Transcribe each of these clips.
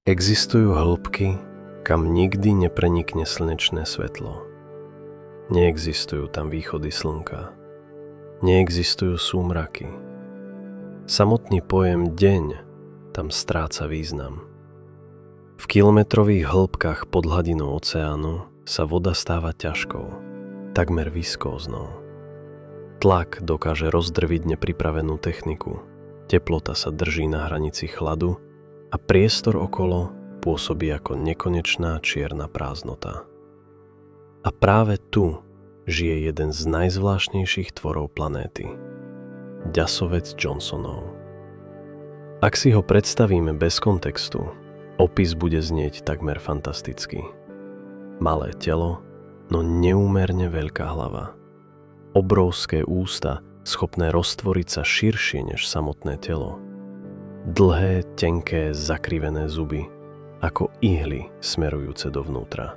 Existujú hĺbky, kam nikdy neprenikne slnečné svetlo. Neexistujú tam východy slnka. Neexistujú súmraky. Samotný pojem deň tam stráca význam. V kilometrových hĺbkach pod hladinou oceánu sa voda stáva ťažkou, takmer viskóznou. Tlak dokáže rozdrviť nepripravenú techniku, teplota sa drží na hranici chladu a priestor okolo pôsobí ako nekonečná čierna prázdnota. A práve tu žije jeden z najzvláštnejších tvorov planéty. Ďasovec Johnsonov. Ak si ho predstavíme bez kontextu, opis bude znieť takmer fantasticky. Malé telo, no neúmerne veľká hlava. Obrovské ústa, schopné roztvoriť sa širšie než samotné telo. Dlhé, tenké, zakrivené zuby, ako ihly smerujúce dovnútra.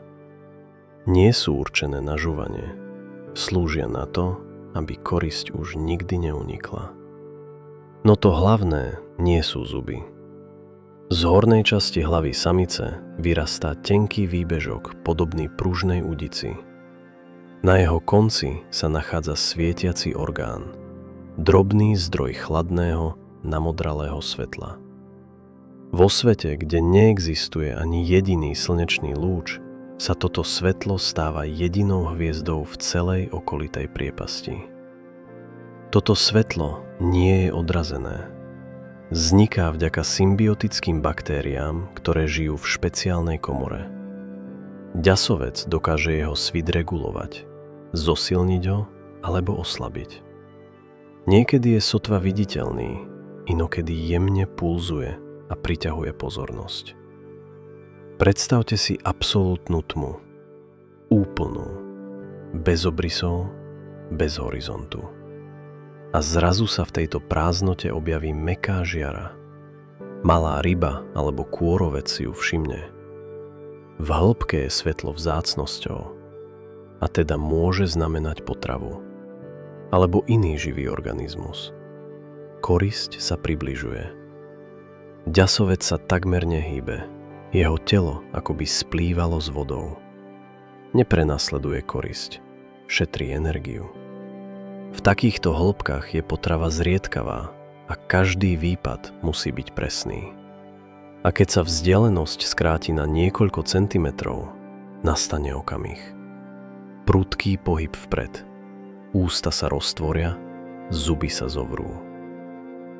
Nie sú určené na žuvanie, slúžia na to, aby korisť už nikdy neunikla. No to hlavné nie sú zuby. Z hornej časti hlavy samice vyrastá tenký výbežok podobný pružnej udici. Na jeho konci sa nachádza svietiaci orgán, drobný zdroj chladného, namodralého svetla. Vo svete, kde neexistuje ani jediný slnečný lúč, sa toto svetlo stáva jedinou hviezdou v celej okolitej priepasti. Toto svetlo nie je odrazené. Vzniká vďaka symbiotickým baktériám, ktoré žijú v špeciálnej komore. Ďasovec dokáže jeho svit regulovať, zosilniť ho alebo oslabiť. Niekedy je sotva viditeľný, inokedy jemne pulzuje a priťahuje pozornosť. Predstavte si absolútnu tmu, úplnú, bez obrysov, bez horizontu. A zrazu sa v tejto prázdnote objaví mäkká žiara. Malá ryba alebo kôrovec si ju všimne. V hĺbke je svetlo vzácnosťou a teda môže znamenať potravu alebo iný živý organizmus. Korisť sa približuje. Ďasovec sa takmer nehýbe. Jeho telo akoby splývalo s vodou. Neprenasleduje korisť, šetrí energiu. V takýchto hĺbkach je potrava zriedkavá a každý výpad musí byť presný. A keď sa vzdialenosť skráti na niekoľko centimetrov, nastane okamih. Prudký pohyb vpred. Ústa sa roztvoria, zuby sa zovrú.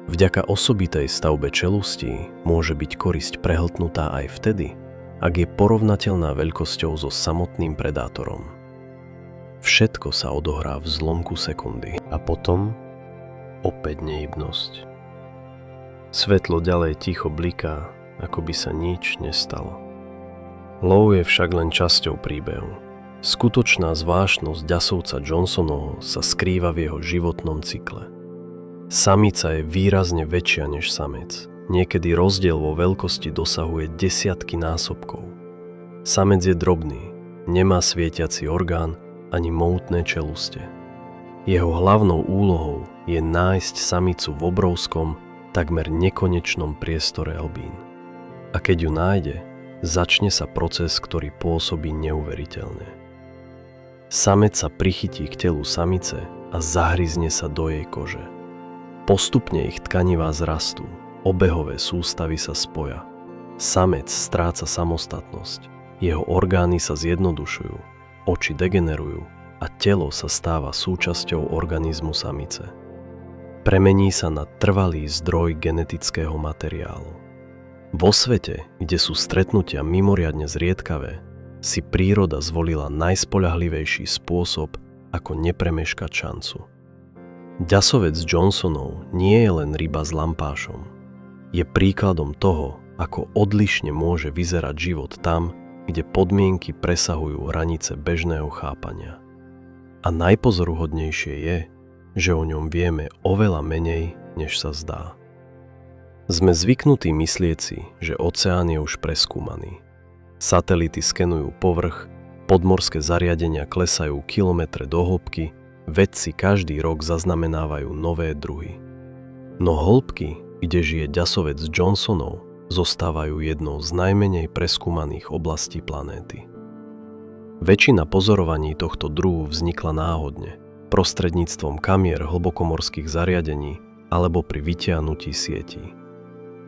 Vďaka osobitej stavbe čelustí môže byť korisť prehltnutá aj vtedy, ak je porovnateľná veľkosťou so samotným predátorom. Všetko sa odohrá v zlomku sekundy a potom opäť nehybnosť. Svetlo ďalej ticho bliká, ako by sa nič nestalo. Lov je však len časťou príbehu. Skutočná zvláštnosť ďasovca Johnsonov sa skrýva v jeho životnom cykle. Samica je výrazne väčšia než samec. Niekedy rozdiel vo veľkosti dosahuje desiatky násobkov. Samec je drobný, nemá svietiaci orgán ani mohutné čeluste. Jeho hlavnou úlohou je nájsť samicu v obrovskom, takmer nekonečnom priestore albín. A keď ju nájde, začne sa proces, ktorý pôsobí neuveriteľne. Samec sa prichytí k telu samice a zahryzne sa do jej kože. Postupne ich tkanivá zrastú, obehové sústavy sa spoja. Samec stráca samostatnosť, jeho orgány sa zjednodušujú, oči degenerujú a telo sa stáva súčasťou organizmu samice. Premení sa na trvalý zdroj genetického materiálu. Vo svete, kde sú stretnutia mimoriadne zriedkavé, si príroda zvolila najspoľahlivejší spôsob, ako nepremeškať šancu. Ďasovec Johnsonov nie je len ryba s lampášom. Je príkladom toho, ako odlišne môže vyzerať život tam, kde podmienky presahujú hranice bežného chápania. A najpozoruhodnejšie je, že o ňom vieme oveľa menej, než sa zdá. Sme zvyknutí myslieť si, že oceán je už preskúmaný. Satelity skenujú povrch, podmorské zariadenia klesajú kilometre do hĺbky, vedci každý rok zaznamenávajú nové druhy. No hĺbky, kde žije ďasovec Johnsonov, zostávajú jednou z najmenej preskúmaných oblastí planéty. Väčšina pozorovaní tohto druhu vznikla náhodne, prostredníctvom kamier hlbokomorských zariadení alebo pri vytiahnutí sietí.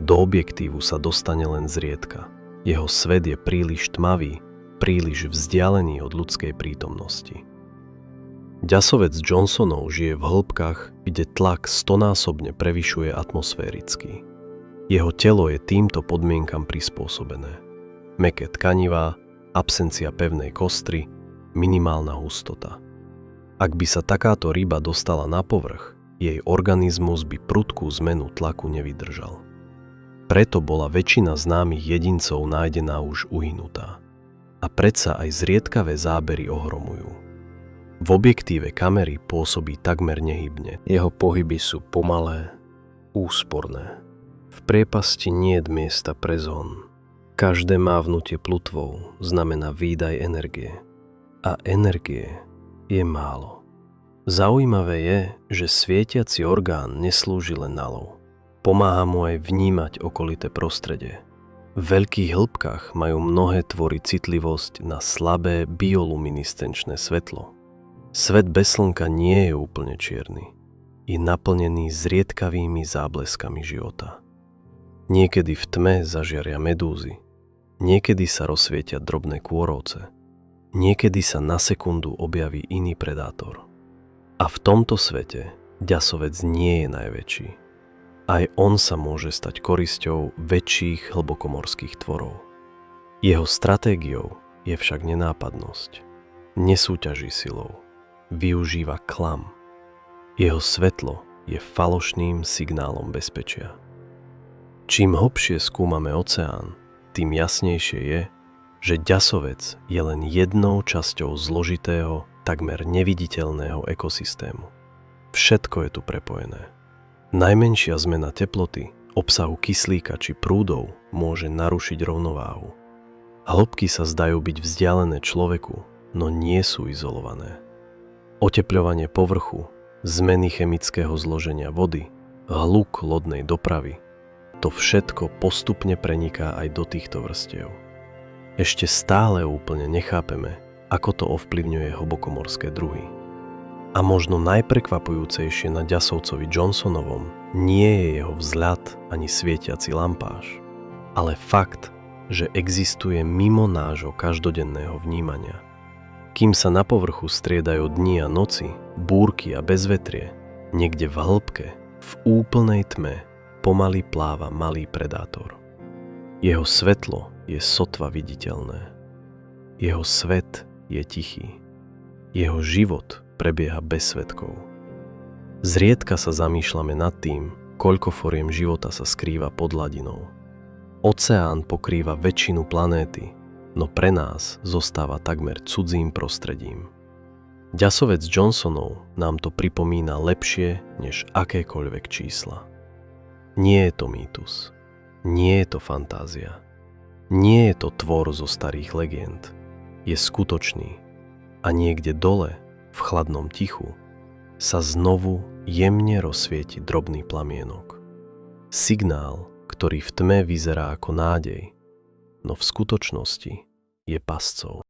Do objektívu sa dostane len zriedka. Jeho svet je príliš tmavý, príliš vzdialený od ľudskej prítomnosti. Ďasovec Johnsonov žije v hĺbkach, kde tlak 100-násobne prevyšuje atmosférický. Jeho telo je týmto podmienkam prispôsobené. Mäkké tkanivá, absencia pevnej kostry, minimálna hustota. Ak by sa takáto ryba dostala na povrch, jej organizmus by prudkú zmenu tlaku nevydržal. Preto bola väčšina známych jedincov nájdená už uhynutá. A predsa aj zriedkavé zábery ohromujú. V objektíve kamery pôsobí takmer nehybne. Jeho pohyby sú pomalé, úsporné. V priepasti niet miesta pre zhon. Každé mávnutie plutvou znamená výdaj energie. A energie je málo. Zaujímavé je, že svietiaci orgán neslúži len na lov. Pomáha mu aj vnímať okolité prostredie. V veľkých hĺbkach majú mnohé tvory citlivosť na slabé bioluminiscenčné svetlo. Svet bez slnka nie je úplne čierny. Je naplnený zriedkavými zábleskami života. Niekedy v tme zažiaria medúzy, niekedy sa rozsvietia drobné kôrovce, niekedy sa na sekundu objaví iný predátor. A v tomto svete ďasovec nie je najväčší. Aj on sa môže stať korisťou väčších hlbokomorských tvorov. Jeho stratégiou je však nenápadnosť. Nesúťaží silou, využíva klam. Jeho svetlo je falošným signálom bezpečia. Čím hlbšie skúmame oceán, tým jasnejšie je, že ďasovec je len jednou časťou zložitého, takmer neviditeľného ekosystému. Všetko je tu prepojené. Najmenšia zmena teploty, obsahu kyslíka či prúdov môže narušiť rovnováhu. Hĺbky sa zdajú byť vzdialené človeku, no nie sú izolované. Otepľovanie povrchu, zmeny chemického zloženia vody, hluk lodnej dopravy, to všetko postupne preniká aj do týchto vrstiev. Ešte stále úplne nechápeme, ako to ovplyvňuje hlbokomorské druhy. A možno najprekvapujúcejšie na ďasovcovi Johnsonovom nie je jeho vzhľad ani svietiaci lampáž, ale fakt, že existuje mimo nášho každodenného vnímania. Kým sa na povrchu striedajú dni a noci, búrky a bezvetrie, niekde v hĺbke, v úplnej tme, pomaly pláva malý predátor. Jeho svetlo je sotva viditeľné. Jeho svet je tichý. Jeho život prebieha bez svedkov. Zriedka sa zamýšľame nad tým, koľko foriem života sa skrýva pod hladinou. Oceán pokrýva väčšinu planéty, no pre nás zostáva takmer cudzím prostredím. Ďasovec Johnsonov nám to pripomína lepšie než akékoľvek čísla. Nie je to mýtus, nie je to fantázia, nie je to tvor zo starých legend. Je skutočný a niekde dole, v chladnom tichu, sa znovu jemne rozsvieti drobný plamienok. Signál, ktorý v tme vyzerá ako nádej, no v skutočnosti je pascov.